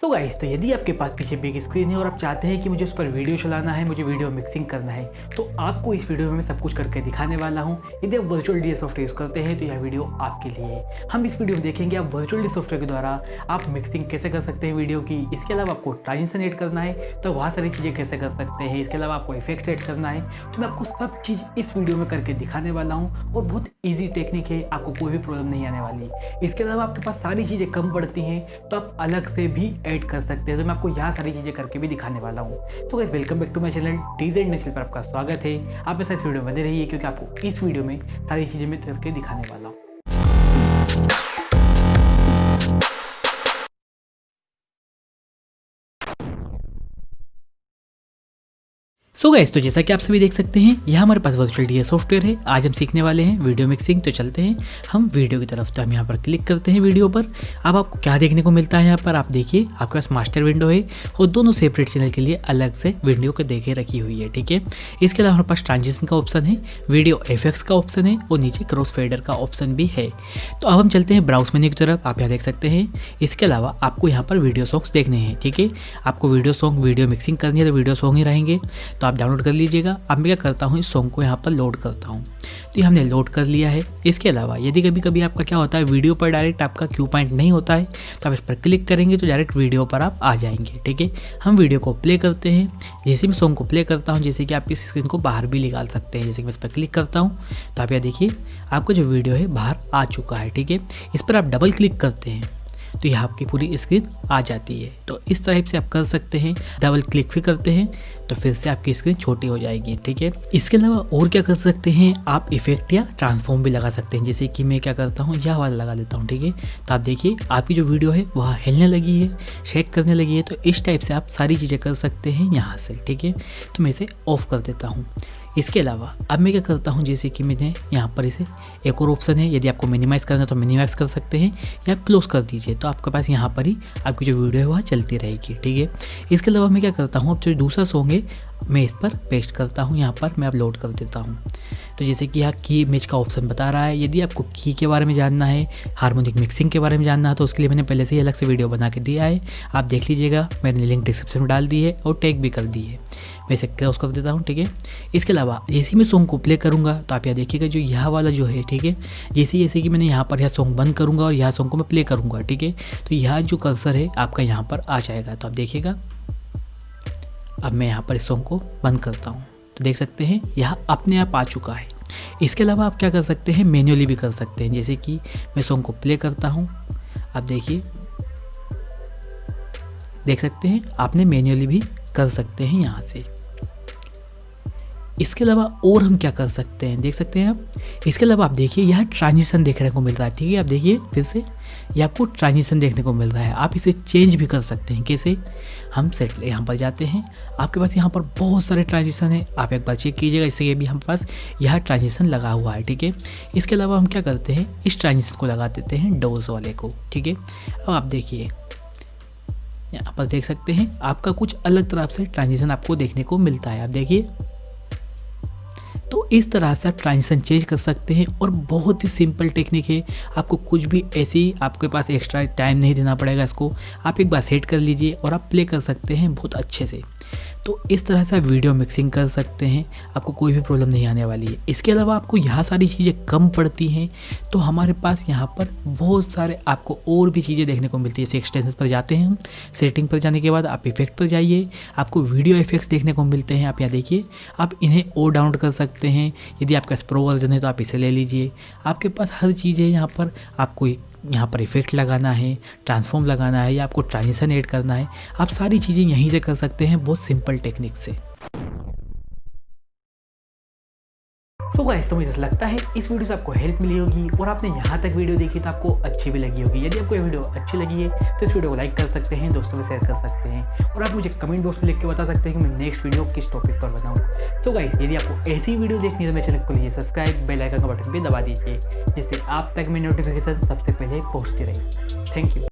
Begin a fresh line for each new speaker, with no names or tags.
So guys, तो यदि आपके पास पीछे बिग स्क्रीन है और आप चाहते हैं कि मुझे उस पर वीडियो चलाना है, मुझे वीडियो मिक्सिंग करना है, तो आपको इस वीडियो में मैं सब कुछ करके दिखाने वाला हूं। यदि आप वर्चुअल डी सॉफ्टवेयर यूज़ करते हैं तो यह वीडियो आपके लिए है। हम इस वीडियो में देखेंगे आप वर्चुअल डी सॉफ्टवेयर के द्वारा आप मिक्सिंग कैसे कर सकते हैं वीडियो की। इसके अलावा आपको ट्रांजिशन ऐड करना है तो वहाँ सारी चीज़ें कैसे कर सकते हैं। इसके अलावा आपको इफेक्ट ऐड करना है, तो मैं आपको सब चीज़ इस वीडियो में करके दिखाने वाला हूँ और बहुत ईजी टेक्निक है, आपको कोई भी प्रॉब्लम नहीं आने वाली। इसके अलावा आपके पास सारी चीज़ें कम पड़ती हैं तो आप अलग से भी ऐड कर सकते हैं, तो मैं आपको यहाँ सारी चीज़ें करके भी दिखाने वाला हूँ। तो guys, welcome back to my channel DZ next पर आपका स्वागत है। आप ऐसा इस वीडियो में बने रहिए क्योंकि आपको इस वीडियो में सारी चीज़ें मैं करके दिखाने वाला हूँ। सो गाइस, तो जैसा कि आप सभी देख सकते हैं यहाँ हमारे पास वर्चुअल डी सॉफ्टवेयर है। आज हम सीखने वाले हैं वीडियो मिक्सिंग। तो चलते हैं हम वीडियो की तरफ। तो हम यहाँ पर क्लिक करते हैं वीडियो पर। अब आपको क्या देखने को मिलता है यहाँ पर, आप देखिए आपके पास मास्टर विंडो है और दोनों सेपरेट चैनल के लिए अलग से विंडो को देखे रखी हुई है, ठीक है। इसके अलावा हमारे पास ट्रांजिशन का ऑप्शन है, वीडियो एफेक्ट्स का ऑप्शन है और नीचे क्रॉस फेडर का ऑप्शन भी है। तो अब हम चलते हैं ब्राउज मेन्यू की तरफ। आप यहाँ देख सकते हैं। इसके अलावा आपको यहाँ पर वीडियो सॉन्ग्स देखने हैं, ठीक है। आपको वीडियो सॉन्ग वीडियो मिक्सिंग करनी है तो वीडियो सॉन्ग ही रहेंगे, तो आप डाउनलोड कर लीजिएगा। अब मैं क्या करता हूँ, इस सॉन्ग को यहाँ पर लोड करता हूँ। तो ये हमने लोड कर लिया है। इसके अलावा यदि कभी कभी आपका क्या होता है, वीडियो पर डायरेक्ट आपका क्यू पॉइंट नहीं होता है, तो आप इस पर क्लिक करेंगे तो डायरेक्ट वीडियो पर आप आ जाएंगे, ठीक है। हम वीडियो को प्ले करते हैं। जैसे मैं सॉन्ग को प्ले करता हूँ, जैसे कि आप इस स्क्रीन को बाहर भी निकाल सकते हैं। जैसे कि मैं इस पर क्लिक करता हूँ तो आप यहाँ देखिए आपका जो वीडियो है बाहर आ चुका है, ठीक है। इस पर आप डबल क्लिक करते हैं तो यह आपकी पूरी स्क्रीन आ जाती है। तो इस तरह से आप कर सकते हैं। डबल क्लिक भी करते हैं तो फिर से आपकी स्क्रीन छोटी हो जाएगी, ठीक है। इसके अलावा और क्या कर सकते हैं, आप इफेक्ट या ट्रांसफॉर्म भी लगा सकते हैं। जैसे कि मैं क्या करता हूँ, यह वाला लगा देता हूँ, ठीक है। तो आप देखिए आपकी जो वीडियो है वह हिलने लगी है, शेक करने लगी है। तो इस टाइप से आप सारी चीज़ें कर सकते हैं यहाँ से, ठीक है। तो मैं इसे ऑफ कर देता हूँ। इसके अलावा अब मैं क्या करता हूँ, जैसे कि मैंने यहाँ पर इसे एक और ऑप्शन है, यदि आपको मिनिमाइज़ करना है तो मिनिमाइज़ कर सकते हैं या क्लोज कर दीजिए। तो आपके पास यहाँ पर ही आपकी जो वीडियो है वह चलती रहेगी, ठीक है। इसके अलावा मैं क्या करता हूँ, अब जो दूसरा सॉन्ग है मैं इस पर पेस्ट करता हूँ, यहाँ पर मैं अपलोड कर देता हूँ। तो जैसे कि यहाँ की इमेज का ऑप्शन बता रहा है। यदि आपको की के बारे में जानना है, हार्मोनिक मिक्सिंग के बारे में जानना है, तो उसके लिए मैंने पहले से ही अलग से वीडियो बना के दिया है, आप देख लीजिएगा। मैंने लिंक डिस्क्रिप्शन में डाल दी है और टैग भी कर दी है। मैं इसे क्लोज कर देता हूँ, ठीक है। इसके अलावा जैसे ही मैं सॉन्ग को प्ले करूँगा तो आप यहाँ देखिएगा जो यह वाला जो है, ठीक है, जैसे कि मैंने यहाँ पर यह सॉन्ग बंद करूँगा और यह सॉन्ग को मैं प्ले करूँगा, ठीक है, तो यह जो कर्सर है आपका यहाँ पर आ जाएगा। तो आप देखिएगा अब मैं यहाँ पर इस सॉन्ग को बंद करता हूँ तो देख सकते हैं यह अपने आप आ चुका है। इसके अलावा आप क्या कर सकते हैं, मैन्युअली भी कर सकते हैं। जैसे कि मैं सॉन्ग को प्ले करता हूँ, आप देखिए देख सकते हैं आपने मैन्युअली भी कर सकते हैं यहाँ से। इसके अलावा और हम क्या कर सकते हैं, देख सकते हैं आप। इसके अलावा आप देखिए यह ट्रांजिशन देखने को मिल रहा है, ठीक है। आप देखिए फिर से ये आपको ट्रांजिशन देखने को मिल रहा है। आप इसे चेंज भी कर सकते हैं। कैसे, हम सेट यहाँ पर जाते हैं, आपके पास यहाँ पर बहुत सारे ट्रांजिशन है, आप एक बार चेक कीजिएगा। इससे भी हमारे पास यह ट्रांजिशन लगा हुआ है, ठीक है। इसके अलावा हम क्या करते हैं, इस ट्रांजिशन को लगा देते हैं डोज वाले को, ठीक है। अब आप देखिए यहाँ पर देख सकते हैं आपका कुछ अलग तरह से ट्रांजिशन आपको देखने को मिलता है, आप देखिए। तो इस तरह से आप ट्रांजिशन चेंज कर सकते हैं और बहुत ही सिंपल टेक्निक है। आपको कुछ भी ऐसी आपके पास एक्स्ट्रा टाइम नहीं देना पड़ेगा। इसको आप एक बार सेट कर लीजिए और आप प्ले कर सकते हैं बहुत अच्छे से। तो इस तरह से आप वीडियो मिक्सिंग कर सकते हैं, आपको कोई भी प्रॉब्लम नहीं आने वाली है। इसके अलावा आपको यह सारी चीज़ें कम पड़ती हैं तो हमारे पास यहाँ पर बहुत सारे आपको और भी चीज़ें देखने को मिलती है। जैसे एक्सटेंशन पर जाते हैं हम, सेटिंग पर जाने के बाद आप इफेक्ट पर जाइए, आपको वीडियो इफेक्ट्स देखने को मिलते हैं। आप यहाँ देखिए, आप इन्हें और डाउनलोड कर सकते हैं। यदि आपका प्रो वर्जन है तो आप इसे ले लीजिए। आपके पास हर चीज़ है यहाँ पर। आपको यहाँ पर इफेक्ट लगाना है, ट्रांसफॉर्म लगाना है या आपको ट्रांजिशन ऐड करना है, आप सारी चीज़ें यहीं से कर सकते हैं बहुत सिंपल टेक्निक से। तो गाइस, तो मुझे लगता है इस वीडियो से आपको हेल्प मिली होगी और आपने यहाँ तक वीडियो देखी तो आपको अच्छी भी लगी होगी। यदि आपको ये वीडियो अच्छी लगी है तो इस वीडियो को लाइक कर सकते हैं, दोस्तों में शेयर कर सकते हैं और आप मुझे कमेंट बॉक्स में लिख के बता सकते हैं कि मैं नेक्स्ट वीडियो किस टॉपिक पर बनाऊँ। तो गाइस, यदि आपको ऐसी वीडियो देखनी है तो मेरे चैनल को लीजिए सब्सक्राइब, बेल आइकन का बटन भी दबा दीजिए जिससे आप तक मेरी नोटिफिकेशन सबसे पहले पहुँचती रहे। Thank you.